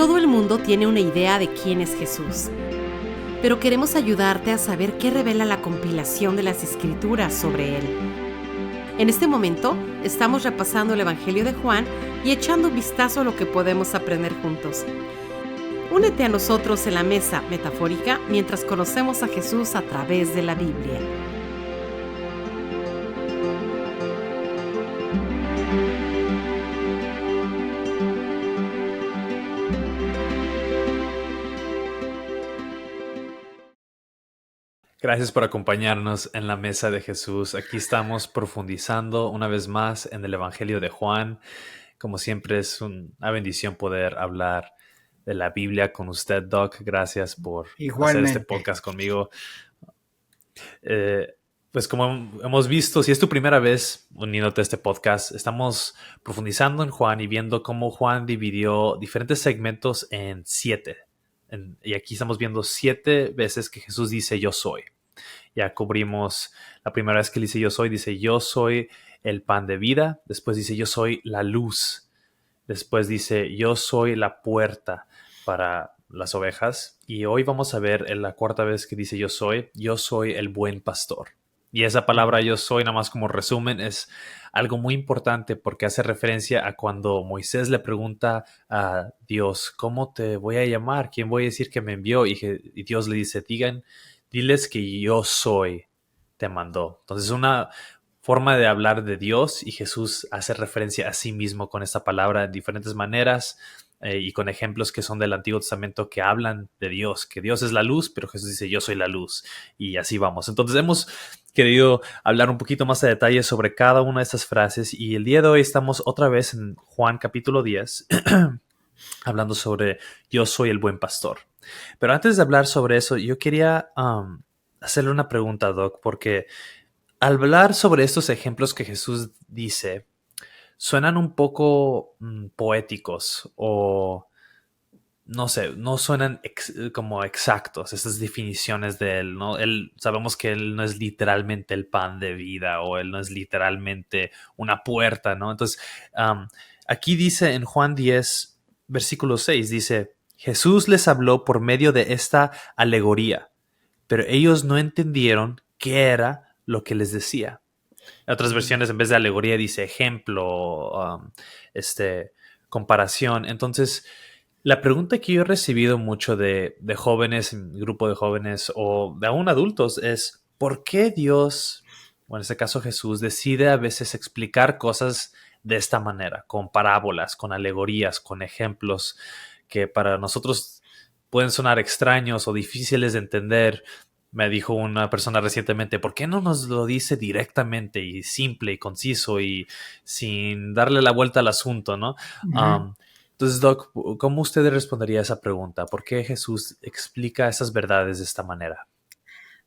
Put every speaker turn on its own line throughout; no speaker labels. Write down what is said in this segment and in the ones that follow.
Todo el mundo tiene una idea de quién es Jesús, pero queremos ayudarte a saber qué revela la compilación de las Escrituras sobre Él. En este momento, estamos repasando el Evangelio de Juan y echando un vistazo a lo que podemos aprender juntos. Únete a nosotros en la mesa metafórica mientras conocemos a Jesús a través de la Biblia.
Gracias por acompañarnos en la mesa de Jesús. Aquí estamos profundizando una vez más en el Evangelio de Juan. Como siempre es una bendición poder hablar de la Biblia con usted, Doc. Gracias por hacer este podcast conmigo. Pues como hemos visto, si es tu primera vez uniéndote a este podcast, estamos profundizando en Juan y viendo cómo Juan dividió diferentes segmentos en 7. Y aquí estamos viendo 7 veces que Jesús dice yo soy. Ya cubrimos la primera vez que él dice yo soy el pan de vida. Después dice yo soy la luz. Después dice yo soy la puerta para las ovejas. Y hoy vamos a ver en la cuarta vez que dice yo soy el buen pastor. Y esa palabra yo soy, nada más como resumen, es algo muy importante porque hace referencia a cuando Moisés le pregunta a Dios, ¿cómo te voy a llamar? ¿Quién voy a decir que me envió? Y Dios le dice, diles que yo soy, te mandó. Entonces es una forma de hablar de Dios y Jesús hace referencia a sí mismo con esta palabra de diferentes maneras y con ejemplos que son del Antiguo Testamento que hablan de Dios, que Dios es la luz, pero Jesús dice yo soy la luz y así vamos. Entonces hemos querido hablar un poquito más a detalle sobre cada una de estas frases y el día de hoy estamos otra vez en Juan capítulo 10 hablando sobre yo soy el buen pastor. Pero antes de hablar sobre eso, yo quería hacerle una pregunta, Doc, porque al hablar sobre estos ejemplos que Jesús dice, suenan un poco poéticos o no sé, no suenan como exactos estas definiciones de él, ¿no? Sabemos que él no es literalmente el pan de vida o él no es literalmente una puerta, ¿no? Entonces, aquí dice en Juan 10, versículo 6, dice, Jesús les habló por medio de esta alegoría, pero ellos no entendieron qué era lo que les decía. En otras versiones, en vez de alegoría, dice ejemplo, comparación. Entonces, la pregunta que yo he recibido mucho de jóvenes, grupo de jóvenes o de aún adultos es ¿por qué Dios, o en este caso Jesús, decide a veces explicar cosas de esta manera, con parábolas, con alegorías, con ejemplos que para nosotros pueden sonar extraños o difíciles de entender? Me dijo una persona recientemente, ¿por qué no nos lo dice directamente y simple y conciso y sin darle la vuelta al asunto, ¿no?
Uh-huh.
Entonces, Doc, ¿cómo usted respondería a esa pregunta? ¿Por qué Jesús explica esas verdades de esta manera?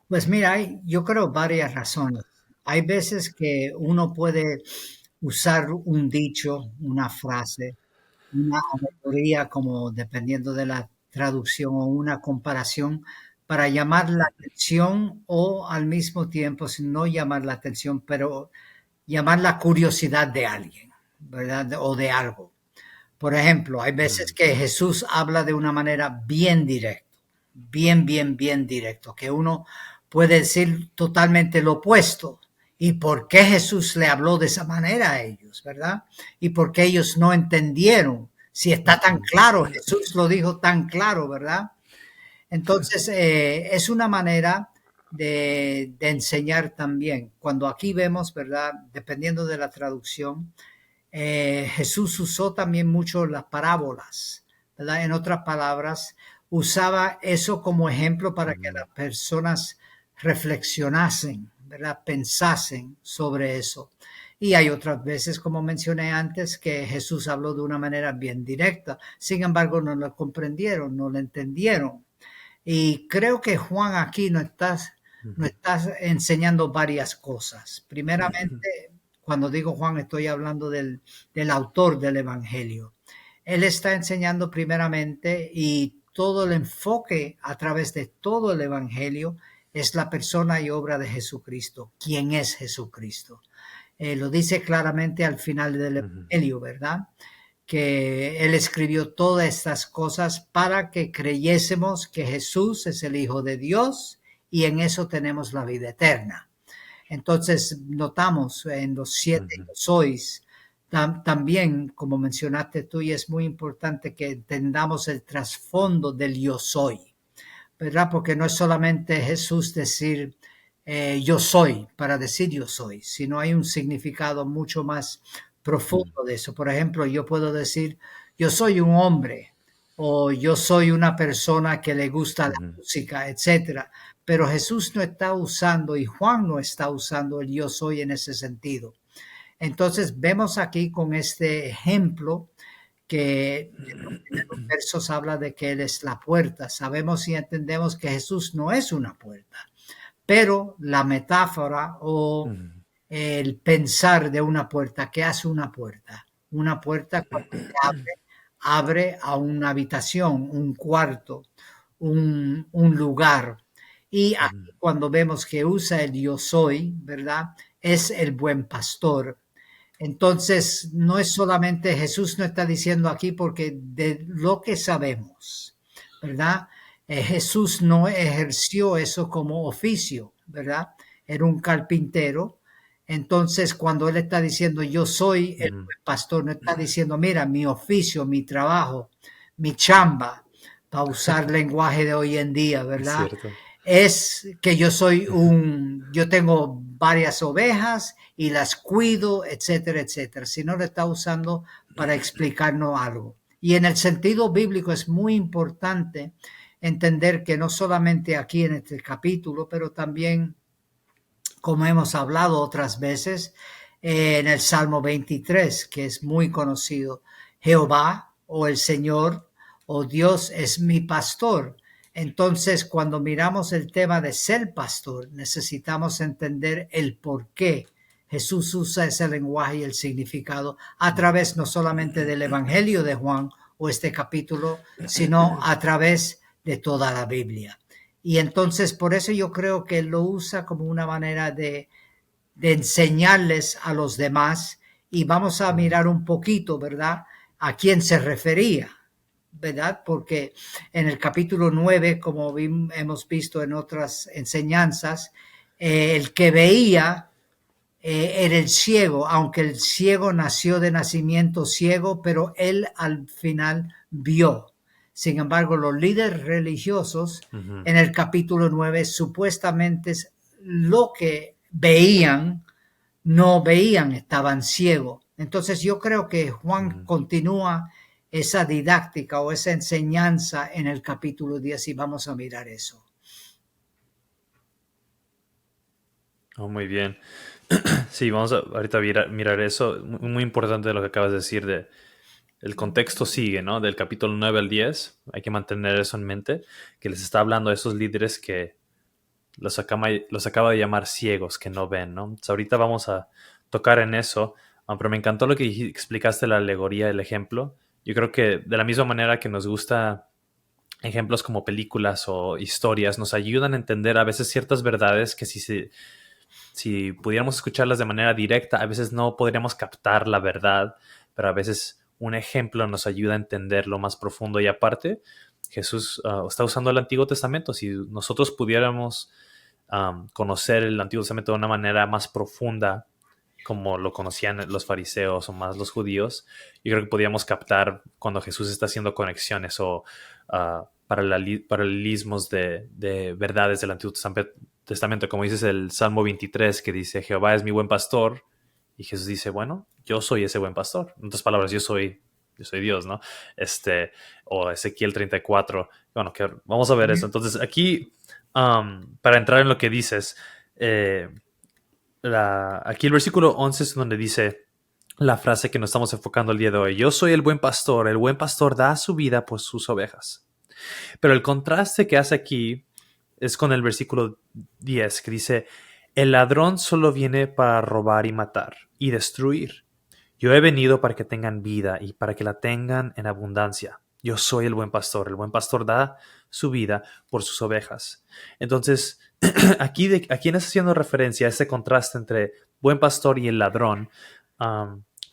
Pues mira, yo creo varias razones. Hay veces que uno puede usar un dicho, una frase, una alegoría, como dependiendo de la traducción o una comparación, para llamar la atención o al mismo tiempo, sin no llamar la atención, pero llamar la curiosidad de alguien, ¿verdad? O de algo. Por ejemplo, hay veces que Jesús habla de una manera bien directa, bien directo, que uno puede decir totalmente lo opuesto. ¿Y por qué Jesús le habló de esa manera a ellos, verdad? ¿Y por qué ellos no entendieron? Si está tan claro, Jesús lo dijo tan claro, ¿verdad? Entonces, es una manera de enseñar también. Cuando aquí vemos, ¿verdad? Dependiendo de la traducción, Jesús usó también mucho las parábolas, ¿verdad? En otras palabras, usaba eso como ejemplo para que las personas reflexionasen, ¿verdad? Pensasen sobre eso. Y hay otras veces, como mencioné antes, que Jesús habló de una manera bien directa. Sin embargo, no lo comprendieron, no lo entendieron. Y creo que Juan aquí nos está enseñando varias cosas. Primeramente, cuando digo Juan, estoy hablando del autor del Evangelio. Él está enseñando primeramente y todo el enfoque a través de todo el Evangelio es la persona y obra de Jesucristo. ¿Quién es Jesucristo? Lo dice claramente al final del Evangelio, ¿verdad? que Él escribió todas estas cosas para que creyésemos que Jesús es el Hijo de Dios y en eso tenemos la vida eterna. Entonces notamos en los 7 yo sois, también, como mencionaste tú, y es muy importante que entendamos el trasfondo del yo soy, ¿verdad? Porque no es solamente Jesús decir yo soy para decir yo soy, sino hay un significado mucho más profundo de eso. Por ejemplo, yo puedo decir yo soy un hombre o yo soy una persona que le gusta la música, etcétera. Pero Jesús no está usando y Juan no está usando el yo soy en ese sentido. Entonces vemos aquí con este ejemplo que en los primeros versos habla de que Él es la puerta. Sabemos y entendemos que Jesús no es una puerta, pero la metáfora o el pensar de una puerta, ¿qué hace una puerta? Una puerta cuando se abre a una habitación, un cuarto, un lugar. Y aquí cuando vemos que usa el yo soy, ¿verdad? Es el buen pastor. Entonces, no es solamente Jesús no está diciendo aquí porque de lo que sabemos, ¿verdad? Jesús no ejerció eso como oficio, ¿verdad? Era un carpintero. Entonces, cuando él está diciendo yo soy el buen pastor, no está diciendo, mira, mi oficio, mi trabajo, mi chamba, para usar lenguaje de hoy en día, ¿verdad? Es que yo tengo varias ovejas y las cuido, etcétera, etcétera. Si no, lo está usando para explicarnos algo. Y en el sentido bíblico es muy importante entender que no solamente aquí en este capítulo, pero también, como hemos hablado otras veces, en el Salmo 23, que es muy conocido, Jehová o el Señor o Dios es mi pastor. Entonces, cuando miramos el tema de ser pastor, necesitamos entender el por qué Jesús usa ese lenguaje y el significado a través no solamente del Evangelio de Juan o este capítulo, sino a través de toda la Biblia. Y entonces, por eso yo creo que él lo usa como una manera de enseñarles a los demás, y vamos a mirar un poquito, ¿verdad?, a quién se refería, ¿verdad? Porque en el capítulo 9, como hemos visto en otras enseñanzas, el que veía era el ciego, aunque el ciego nació de nacimiento ciego, pero él al final vio. Sin embargo, los líderes religiosos en el capítulo 9 supuestamente lo que veían, no veían, estaban ciegos. Entonces yo creo que Juan continúa esa didáctica o esa enseñanza en el capítulo 10 y vamos a mirar eso.
Oh, muy bien. Sí, vamos a ahorita mirar eso. Muy importante lo que acabas de decir. El contexto sigue, ¿no? Del capítulo 9 al 10. Hay que mantener eso en mente, que les está hablando a esos líderes que los acaba de llamar ciegos, que no ven, ¿no? Entonces, ahorita vamos a tocar en eso, pero me encantó lo que explicaste, la alegoría, el ejemplo. Yo creo que de la misma manera que nos gusta ejemplos como películas o historias, nos ayudan a entender a veces ciertas verdades que si pudiéramos escucharlas de manera directa, a veces no podríamos captar la verdad, pero a veces un ejemplo nos ayuda a entender lo más profundo. Y aparte, Jesús está usando el Antiguo Testamento. Si nosotros pudiéramos conocer el Antiguo Testamento de una manera más profunda, como lo conocían los fariseos o más los judíos, yo creo que podíamos captar cuando Jesús está haciendo conexiones o paralelismos de verdades del Antiguo Testamento, como dices el Salmo 23, que dice, Jehová es mi buen pastor, y Jesús dice, bueno, yo soy ese buen pastor. En otras palabras, yo soy Dios, ¿no? O Ezequiel 34. Bueno, vamos a ver eso. Entonces, aquí, para entrar en lo que dices, aquí el versículo 11 es donde dice la frase que nos estamos enfocando el día de hoy. Yo soy el buen pastor da su vida por sus ovejas. Pero el contraste que hace aquí es con el versículo 10, que dice, el ladrón solo viene para robar y matar y destruir. Yo he venido para que tengan vida y para que la tengan en abundancia. Yo soy el buen pastor da su vida por sus ovejas. Entonces, aquí no está haciendo referencia a ese contraste entre buen pastor y el ladrón,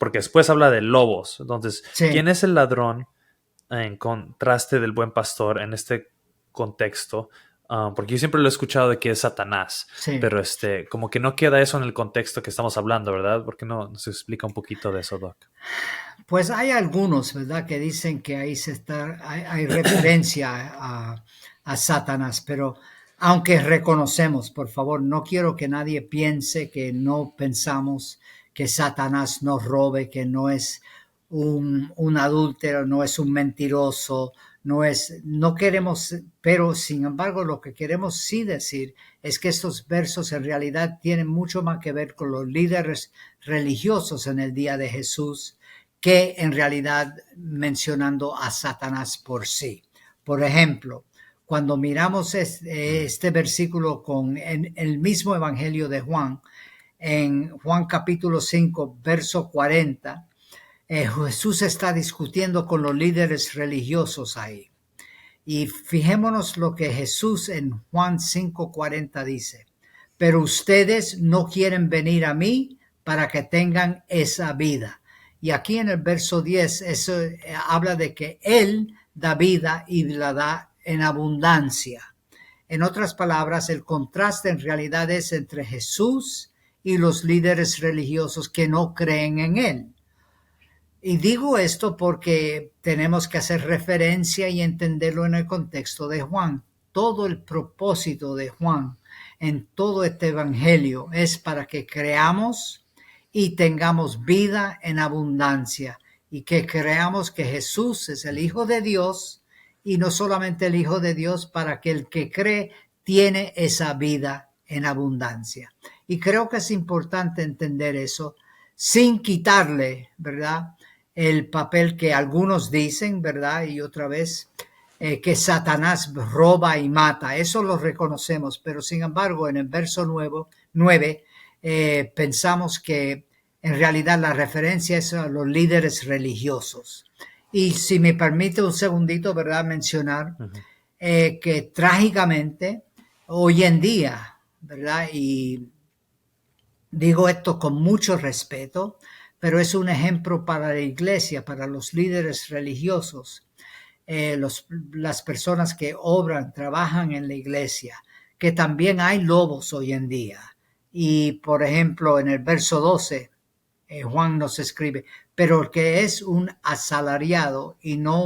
porque después habla de lobos. Entonces,
Sí.
¿quién es el ladrón en contraste del buen pastor en este contexto? Porque yo siempre lo he escuchado de que es Satanás,
Sí.
pero como que no queda eso en el contexto que estamos hablando, ¿verdad? ¿Por qué no nos explica un poquito de eso, Doc?
Pues hay algunos, ¿verdad?, que dicen que ahí hay referencia a Satanás, pero aunque reconocemos, por favor, no quiero que nadie piense que no pensamos que Satanás nos robe, que no es un adúltero, no es un mentiroso, no queremos, pero sin embargo lo que queremos sí decir es que estos versos en realidad tienen mucho más que ver con los líderes religiosos en el día de Jesús, que en realidad mencionando a Satanás por sí. Por ejemplo, cuando miramos este versículo en el mismo Evangelio de Juan, en Juan capítulo 5, verso 40, Jesús está discutiendo con los líderes religiosos ahí. Y fijémonos lo que Jesús en Juan 5:40 dice: pero ustedes no quieren venir a mí para que tengan esa vida. Y aquí en el verso 10 eso habla de que Él da vida y la da en abundancia. En otras palabras, el contraste en realidad es entre Jesús y los líderes religiosos que no creen en Él. Y digo esto porque tenemos que hacer referencia y entenderlo en el contexto de Juan. Todo el propósito de Juan en todo este evangelio es para que creamos y tengamos vida en abundancia, y que creamos que Jesús es el Hijo de Dios, y no solamente el Hijo de Dios, para que el que cree tiene esa vida en abundancia. Y creo que es importante entender eso sin quitarle, ¿verdad?, el papel que algunos dicen, ¿verdad? Y otra vez, que Satanás roba y mata. Eso lo reconocemos, pero sin embargo, en el verso 9 pensamos que en realidad la referencia es a los líderes religiosos. Y si me permite un segundito, ¿verdad?, mencionar que trágicamente hoy en día, ¿verdad?, y digo esto con mucho respeto, pero es un ejemplo para la iglesia, para los líderes religiosos, las personas que obran, trabajan en la iglesia, que también hay lobos hoy en día. Y por ejemplo, en el verso 12, Juan nos escribe: pero el que es un asalariado y no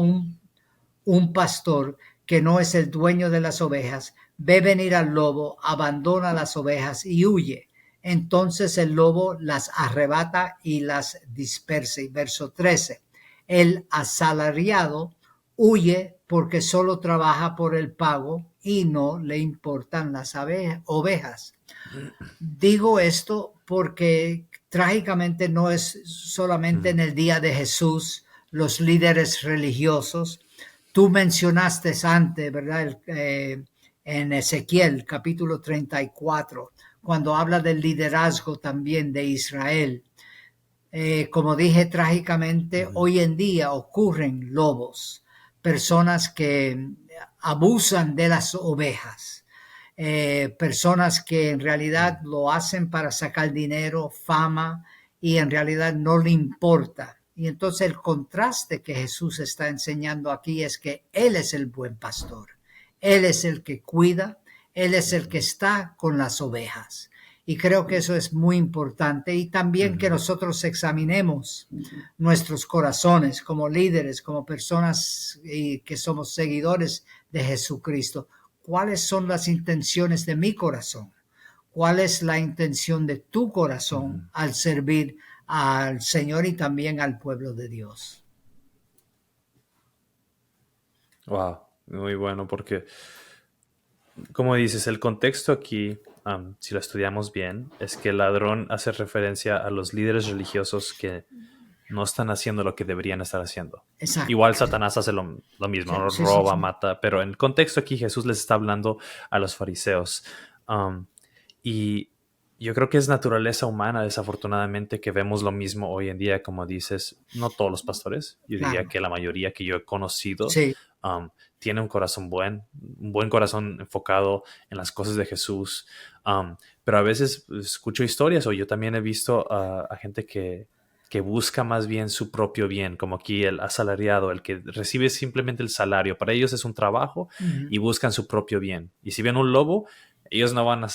un pastor, que no es el dueño de las ovejas, ve venir al lobo, abandona las ovejas y huye. Entonces el lobo las arrebata y las dispersa. Y verso 13, el asalariado huye porque solo trabaja por el pago y no le importan las ovejas. Digo esto porque trágicamente no es solamente en el día de Jesús los líderes religiosos. Tú mencionaste antes, ¿verdad?, en Ezequiel capítulo 34, cuando habla del liderazgo también de Israel. Como dije, trágicamente hoy en día ocurren lobos, personas que abusan de las ovejas, personas que en realidad lo hacen para sacar dinero, fama, y en realidad no le importa. Y entonces el contraste que Jesús está enseñando aquí es que Él es el buen pastor. Él es el que cuida, Él es el que está con las ovejas. Y creo que eso es muy importante. Y también que nosotros examinemos nuestros corazones como líderes, como personas que somos seguidores de Jesucristo. ¿Cuáles son las intenciones de mi corazón? ¿Cuál es la intención de tu corazón al servir al Señor y también al pueblo de Dios?
Wow, muy bueno, porque como dices, el contexto aquí, si lo estudiamos bien, es que el ladrón hace referencia a los líderes religiosos que no están haciendo lo que deberían estar haciendo.
Exacto.
Igual Satanás hace lo mismo,
Sí,
roba,
sí.
mata, pero en el contexto aquí Jesús les está hablando a los fariseos. Y yo creo que es naturaleza humana, desafortunadamente, que vemos lo mismo hoy en día, como dices, no todos los pastores, yo diría
Claro.
que la mayoría que yo he conocido
Sí,
tiene un buen corazón enfocado en las cosas de Jesús, pero a veces escucho historias, o yo también he visto a gente que que busca más bien su propio bien, como aquí el asalariado, el que recibe simplemente el salario. Para ellos es un trabajo y buscan su propio bien. Y si ven un lobo, ellos no van a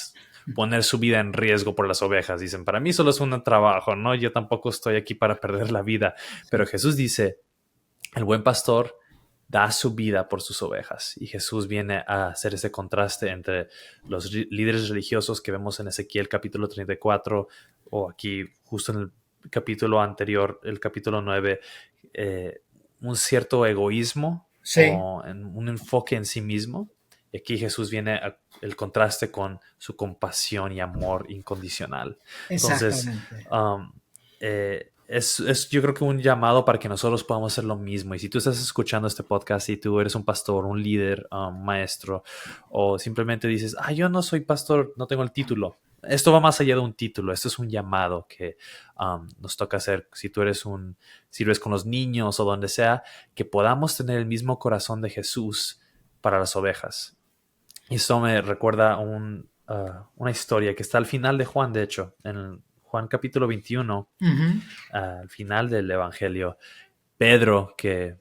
poner su vida en riesgo por las ovejas. Dicen, para mí solo es un trabajo, ¿no? Yo tampoco estoy aquí para perder la vida. Pero Jesús dice, el buen pastor da su vida por sus ovejas. Y Jesús viene a hacer ese contraste entre los líderes religiosos que vemos en Ezequiel capítulo 34 o aquí justo en el capítulo anterior, el capítulo 9, un cierto egoísmo o un enfoque en sí mismo. Y aquí Jesús viene a el contraste con su compasión y amor incondicional. Entonces, yo creo que un llamado para que nosotros podamos hacer lo mismo. Y si tú estás escuchando este podcast y tú eres un pastor, un líder, maestro, o simplemente dices, yo no soy pastor, no tengo el título. Esto va más allá de un título. Esto es un llamado que nos toca hacer. Si tú sirves con los niños o donde sea, que podamos tener el mismo corazón de Jesús para las ovejas. Y eso me recuerda una historia que está al final de Juan, de hecho, en Juan capítulo 21, al final del Evangelio. Pedro, que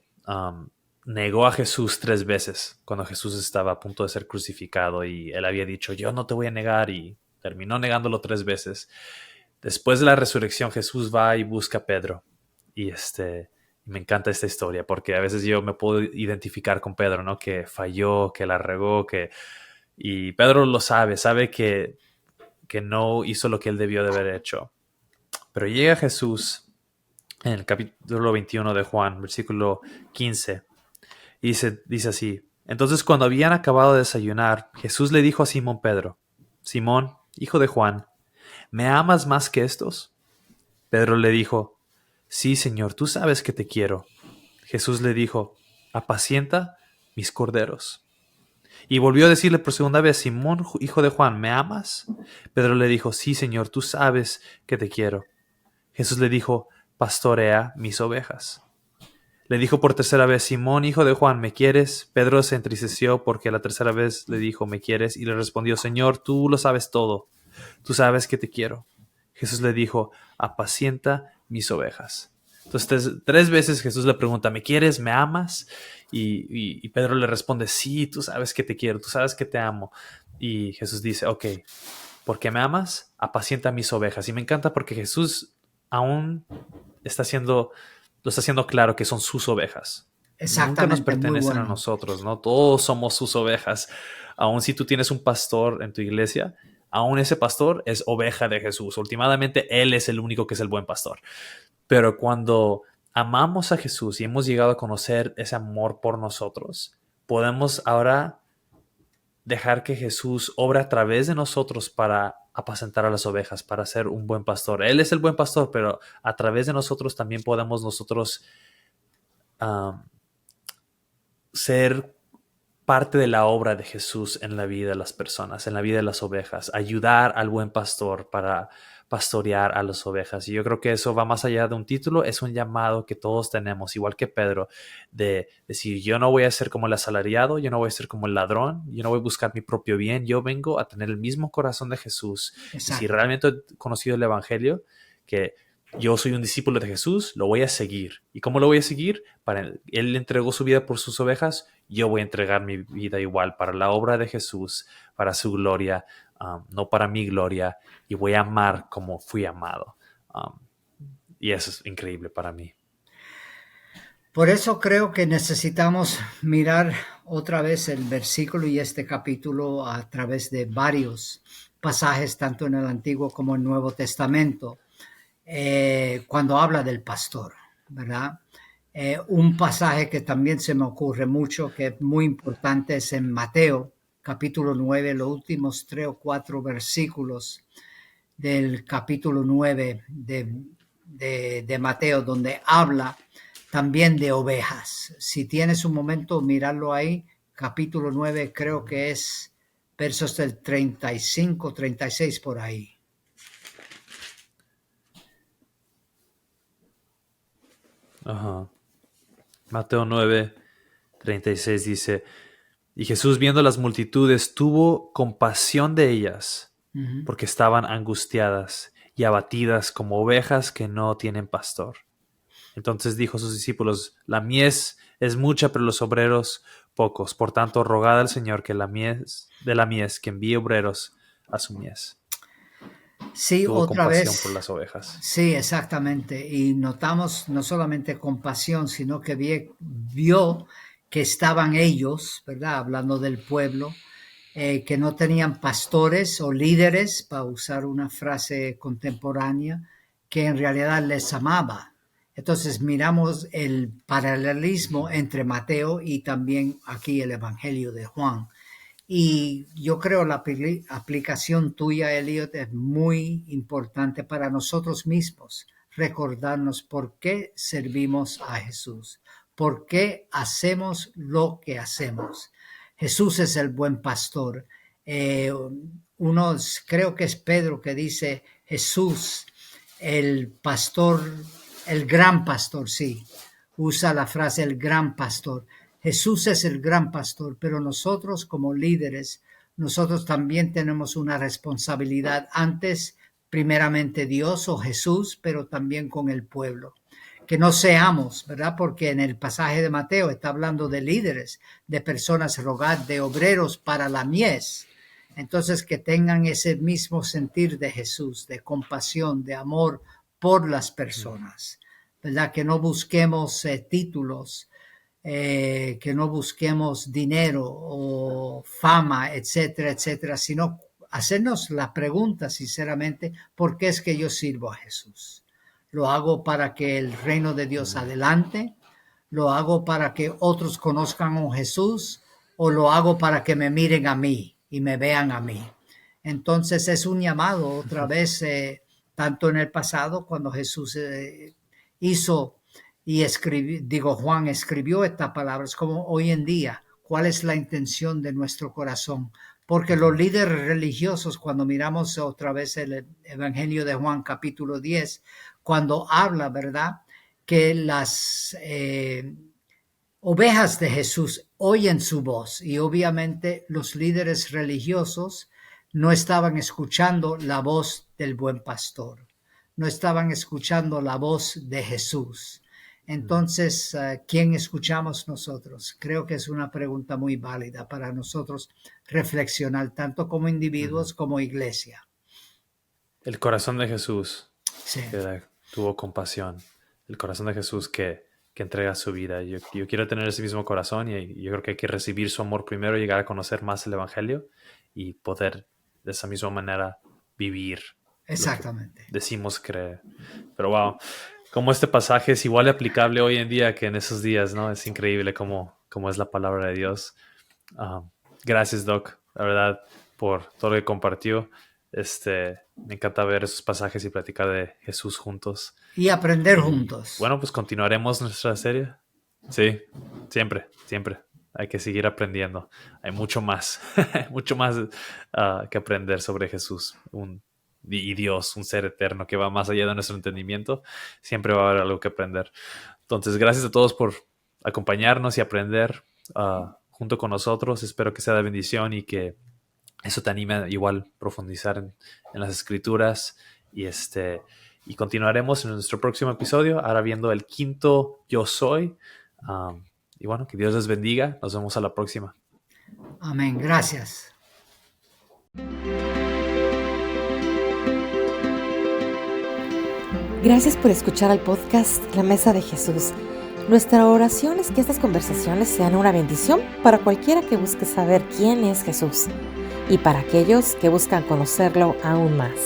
negó a Jesús 3 veces cuando Jesús estaba a punto de ser crucificado y él había dicho, yo no te voy a negar, y terminó negándolo 3 veces. Después de la resurrección, Jesús va y busca a Pedro. Y me encanta esta historia porque a veces yo me puedo identificar con Pedro, ¿no? Que falló, que la regó, y Pedro lo sabe que no hizo lo que él debió de haber hecho. Pero llega Jesús en el capítulo 21 de Juan, versículo 15, y dice así: entonces cuando habían acabado de desayunar, Jesús le dijo a Simón Pedro, Simón, hijo de Juan, ¿me amas más que estos? Pedro le dijo, sí, Señor, tú sabes que te quiero. Jesús le dijo, apacienta mis corderos. Y volvió a decirle por segunda vez, Simón, hijo de Juan, ¿me amas? Pedro le dijo, sí, Señor, tú sabes que te quiero. Jesús le dijo, pastorea mis ovejas. Le dijo por tercera vez, Simón, hijo de Juan, ¿me quieres? Pedro se entristeció porque la tercera vez le dijo, ¿me quieres? Y le respondió, Señor, tú lo sabes todo. Tú sabes que te quiero. Jesús le dijo, apacienta mis ovejas. Entonces 3 veces Jesús le pregunta, ¿me quieres? ¿Me amas? Y Pedro le responde, sí, tú sabes que te quiero, tú sabes que te amo. Y Jesús dice, ok, ¿por qué me amas? Apacienta mis ovejas. Y me encanta porque Jesús aún lo está haciendo claro que son sus ovejas. Nunca nos pertenecen a nosotros, ¿no? Todos somos sus ovejas. Aún si tú tienes un pastor en tu iglesia, aún ese pastor es oveja de Jesús. Últimamente, Él es el único que es el buen pastor. Pero cuando amamos a Jesús y hemos llegado a conocer ese amor por nosotros, podemos ahora dejar que Jesús obre a través de nosotros para apacentar a las ovejas, para ser un buen pastor. Él es el buen pastor, pero a través de nosotros también podemos nosotros ser parte de la obra de Jesús en la vida de las personas, en la vida de las ovejas, ayudar al buen pastor para pastorear a las ovejas. Y yo creo que eso va más allá de un título, es un llamado que todos tenemos, igual que Pedro, de decir, yo no voy a ser como el asalariado, yo no voy a ser como el ladrón, yo no voy a buscar mi propio bien, yo vengo a tener el mismo corazón de Jesús. Y si realmente he conocido el Evangelio, que yo soy un discípulo de Jesús, lo voy a seguir. ¿Y cómo lo voy a seguir? Él entregó su vida por sus ovejas, yo voy a entregar mi vida igual para la obra de Jesús, para su gloria, no para mi gloria, y voy a amar como fui amado. Y eso es increíble para mí.
Por eso creo que necesitamos mirar otra vez el versículo y este capítulo a través de varios pasajes, tanto en el Antiguo como en el Nuevo Testamento. Cuando habla del pastor, ¿verdad? Un pasaje que también se me ocurre mucho, que es muy importante, es en Mateo, capítulo 9, los últimos 3 o 4 versículos del capítulo 9 de Mateo, donde habla también de ovejas. Si tienes un momento, mirarlo ahí, capítulo 9, creo que es versos del 35, 36 por ahí.
Ajá. Mateo 9, 36 dice, y Jesús viendo las multitudes tuvo compasión de ellas porque estaban angustiadas y abatidas como ovejas que no tienen pastor. Entonces dijo a sus discípulos: la mies es mucha, pero los obreros pocos. Por tanto, rogad al Señor que de la mies que envíe obreros a su mies.
Sí,
Tuvo
otra
compasión
vez.
por las ovejas.
Sí, exactamente. Y notamos no solamente compasión, sino que vio que estaban ellos, ¿verdad? Hablando del pueblo, que no tenían pastores o líderes, para usar una frase contemporánea, que en realidad les amaba. Entonces miramos el paralelismo entre Mateo y también aquí el Evangelio de Juan. Y yo creo la aplicación tuya, Elliot, es muy importante para nosotros mismos. Recordarnos por qué servimos a Jesús, por qué hacemos lo que hacemos. Jesús es el buen pastor. Creo que es Pedro que dice Jesús, el pastor, el gran pastor, sí. Usa la frase el gran pastor. Jesús es el gran pastor, pero nosotros como líderes, nosotros también tenemos una responsabilidad antes, primeramente Dios o Jesús, pero también con el pueblo. Que no seamos, ¿verdad? Porque en el pasaje de Mateo está hablando de líderes, de personas, rogad, de obreros para la mies. Entonces que tengan ese mismo sentir de Jesús, de compasión, de amor por las personas, ¿verdad? Que no busquemos títulos, que no busquemos dinero o fama, etcétera, etcétera, sino hacernos la pregunta sinceramente, ¿por qué es que yo sirvo a Jesús? ¿Lo hago para que el reino de Dios adelante? ¿Lo hago para que otros conozcan a Jesús? ¿O lo hago para que me miren a mí y me vean a mí? Entonces es un llamado otra vez, tanto en el pasado cuando Jesús hizo y Juan escribió estas palabras, como hoy en día, ¿cuál es la intención de nuestro corazón? Porque los líderes religiosos, cuando miramos otra vez el Evangelio de Juan capítulo 10, cuando habla, ¿verdad?, que las ovejas de Jesús oyen su voz, y obviamente los líderes religiosos no estaban escuchando la voz del buen pastor, no estaban escuchando la voz de Jesús. Entonces, ¿quién escuchamos nosotros? Creo que es una pregunta muy válida para nosotros reflexionar, tanto como individuos como iglesia.
El corazón de Jesús,
Sí.
que tuvo compasión. El corazón de Jesús que entrega su vida. Yo quiero tener ese mismo corazón, y yo creo que hay que recibir su amor primero, llegar a conocer más el Evangelio y poder de esa misma manera vivir.
Exactamente.
Decimos creer. Pero wow, como este pasaje es igual de aplicable hoy en día que en esos días, ¿no? Es increíble cómo es la palabra de Dios. Gracias, Doc, la verdad, por todo lo que compartió. Me encanta ver esos pasajes y platicar de Jesús juntos.
Y aprender juntos.
Bueno, pues continuaremos nuestra serie. Sí, siempre. Hay que seguir aprendiendo. Hay mucho más, que aprender sobre Jesús. Y Dios, un ser eterno que va más allá de nuestro entendimiento. Siempre va a haber algo que aprender. Entonces, gracias a todos por acompañarnos y aprender junto con nosotros. Espero que sea de bendición y que eso te anime a igual profundizar en las escrituras. Y continuaremos en nuestro próximo episodio, ahora viendo el 5º Yo Soy. Y bueno, que Dios les bendiga. Nos vemos a la próxima.
Amén. Gracias.
Gracias por escuchar al podcast La Mesa de Jesús. Nuestra oración es que estas conversaciones sean una bendición para cualquiera que busque saber quién es Jesús y para aquellos que buscan conocerlo aún más.